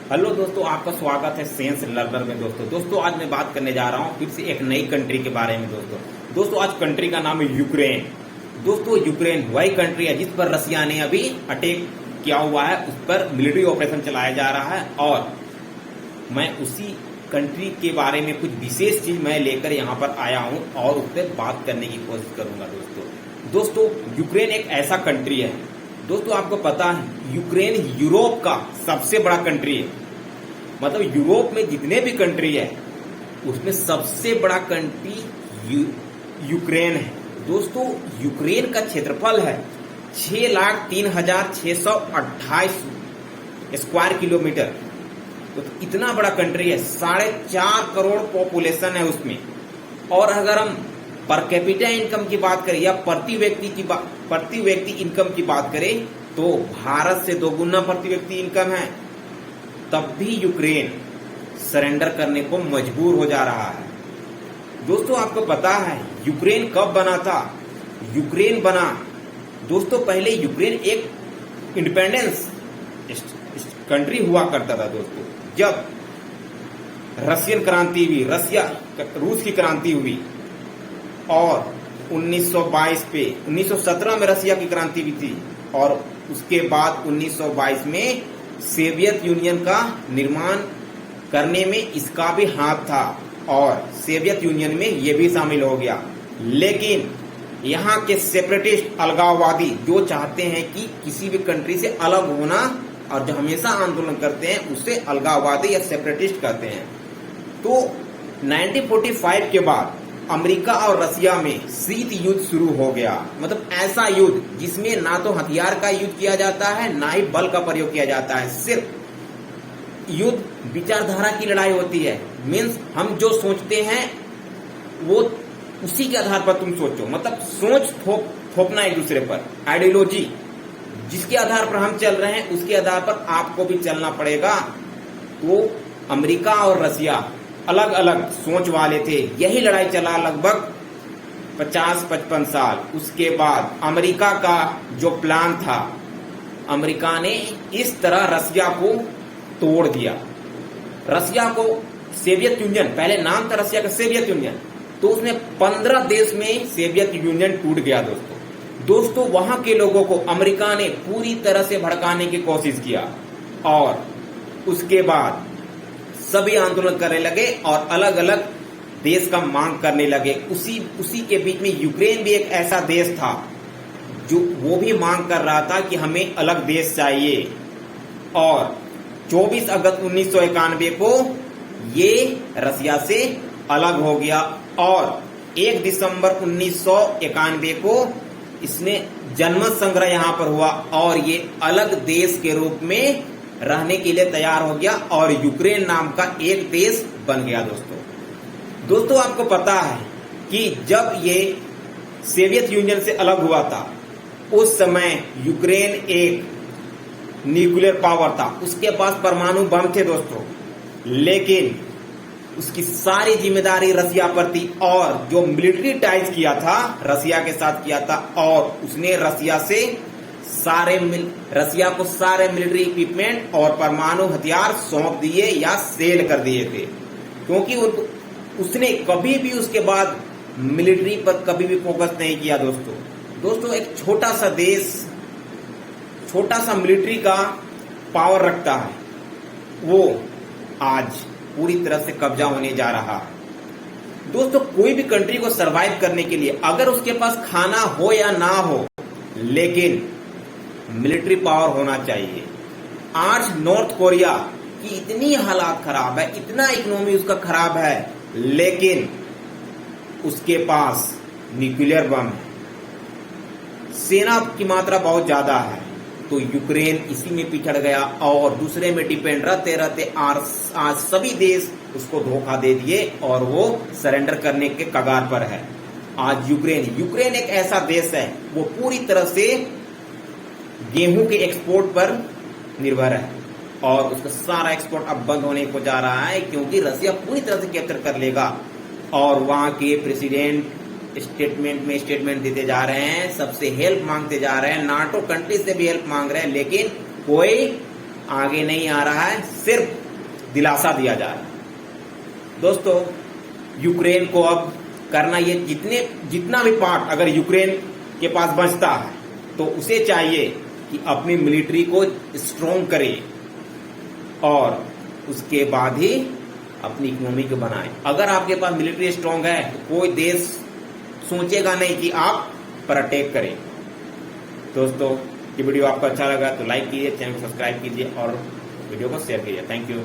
Hello दोस्तों, आपका स्वागत है साइंस लर्नर में। दोस्तों आज मैं बात करने जा रहा हूँ फिर से एक नई कंट्री के बारे में। दोस्तों आज कंट्री का नाम है यूक्रेन। दोस्तों यूक्रेन वही कंट्री है जिस पर रसिया ने अभी अटैक किया हुआ है, उस पर मिलिट्री ऑपरेशन चलाया जा रहा है और मैं उसी कंट्री के बारे में कुछ विशेष चीज मैं लेकर यहाँ पर आया हूँ और उस पर बात करने की कोशिश करूंगा। दोस्तों यूक्रेन एक ऐसा कंट्री है, दोस्तों आपको पता है यूक्रेन यूरोप का सबसे बड़ा कंट्री है। मतलब यूरोप में जितने भी कंट्री है उसमें सबसे बड़ा कंट्री यूक्रेन है। दोस्तों यूक्रेन का क्षेत्रफल है 6,03,628 स्क्वायर किलोमीटर। तो इतना बड़ा कंट्री है, 4.5 करोड़ पॉपुलेशन है उसमें। और अगर हम पर कैपिटा इनकम की बात करें या प्रति व्यक्ति इनकम की बात करें तो भारत से 2 गुना प्रति व्यक्ति इनकम है। तब भी यूक्रेन सरेंडर करने को मजबूर हो जा रहा है। दोस्तों आपको पता है यूक्रेन कब बना था? यूक्रेन बना दोस्तों पहले यूक्रेन एक इंडिपेंडेंस कंट्री हुआ करता था। दोस्तों जब रशियन क्रांति हुई, रूस की क्रांति हुई और 1917 में रसिया की क्रांति हुई थी और उसके बाद 1922 में सोवियत यूनियन का निर्माण करने में इसका भी हाथ था और सोवियत यूनियन में ये भी शामिल हो गया। लेकिन यहाँ के सेपरेटिस्ट अलगाववादी जो चाहते हैं कि किसी भी कंट्री से अलग होना और जो हमेशा आंदोलन करते हैं उसे अलगाववादी या सेपरेटिस्ट कहते हैं। तो 1945 के बाद अमेरिका और रसिया में शीत युद्ध शुरू हो गया। मतलब ऐसा युद्ध जिसमें ना तो हथियार का युद्ध किया जाता है ना ही बल का प्रयोग किया जाता है, सिर्फ युद्ध विचारधारा की लड़ाई होती है। मीन्स हम जो सोचते हैं वो उसी के आधार पर तुम सोचो। मतलब सोच थोपना एक दूसरे पर, आइडियोलॉजी जिसके आधार पर हम चल रहे हैं उसके आधार पर आपको भी चलना पड़ेगा। तो अमेरिका और रसिया अलग अलग सोच वाले थे। यही लड़ाई चला लगभग 50-55 साल। उसके बाद अमेरिका का जो प्लान था, अमेरिका ने इस तरह रसिया को तोड़ दिया। रसिया को सोवियत यूनियन, पहले नाम था रसिया का सोवियत यूनियन, तो उसमें 15 देश में सोवियत यूनियन टूट गया। दोस्तों वहां के लोगों को अमेरिका ने पूरी तरह से भड़काने की कोशिश किया और उसके बाद सभी आंदोलन करने लगे और अलग अलग देश का मांग करने लगे। उसी के बीच में यूक्रेन भी एक ऐसा देश था जो वो भी मांग कर रहा था कि हमें अलग देश चाहिए। और 24 अगस्त 1991 को ये रसिया से अलग हो गया और 1 दिसंबर 1991 को इसने जनमत संग्रह यहाँ पर हुआ और ये अलग देश के रूप में रहने के लिए तैयार हो गया और यूक्रेन नाम का एक देश बन गया। दोस्तों आपको पता है कि जब ये सोवियत यूनियन से अलग हुआ था उस समय यूक्रेन एक न्यूक्लियर पावर था, उसके पास परमाणु बम थे दोस्तों। लेकिन उसकी सारी जिम्मेदारी रसिया पर थी और जो मिलिट्री टाइज किया था रसिया के साथ किया था और उसने रसिया को सारे मिलिट्री इक्विपमेंट और परमाणु हथियार सौंप दिए या सेल कर दिए थे, क्योंकि उसने कभी भी उसके बाद मिलिट्री पर कभी भी फोकस नहीं किया। दोस्तों एक छोटा सा देश छोटा सा मिलिट्री का पावर रखता है, वो आज पूरी तरह से कब्जा होने जा रहा। दोस्तों कोई भी कंट्री को सरवाइव करने के लिए अगर उसके पास खाना हो या ना हो, लेकिन मिलिट्री पावर होना चाहिए। आज नॉर्थ कोरिया की इतनी हालात खराब है, इतना इकोनॉमी उसका खराब है, लेकिन उसके पास न्यूक्लियर बम है, सेना की मात्रा बहुत ज्यादा है। तो यूक्रेन इसी में पिछड़ गया और दूसरे में डिपेंड रहते आज सभी देश उसको धोखा दे दिए और वो सरेंडर करने के कगार पर है। आज यूक्रेन एक ऐसा देश है वो पूरी तरह से गेहूं के एक्सपोर्ट पर निर्भर है और उसका सारा एक्सपोर्ट अब बंद होने को जा रहा है क्योंकि रसिया पूरी तरह से कैप्चर कर लेगा। और वहां के प्रेसिडेंट स्टेटमेंट देते जा रहे हैं, सबसे हेल्प मांगते जा रहे हैं, नाटो कंट्री से भी हेल्प मांग रहे हैं, लेकिन कोई आगे नहीं आ रहा है, सिर्फ दिलासा दिया जा रहा है। दोस्तों, यूक्रेन को अब करना ये जितना भी पार्ट अगर यूक्रेन के पास बचता है तो उसे चाहिए कि अपनी मिलिट्री को स्ट्रोंग करे और उसके बाद ही अपनी इकोनॉमी को बनाए। अगर आपके पास मिलिट्री स्ट्रांग है तो कोई देश सोचेगा नहीं कि आप पर अटैक करें। दोस्तों, ये वीडियो आपको अच्छा लगा तो लाइक कीजिए, चैनल को सब्सक्राइब कीजिए और वीडियो को शेयर कीजिए। Thank you.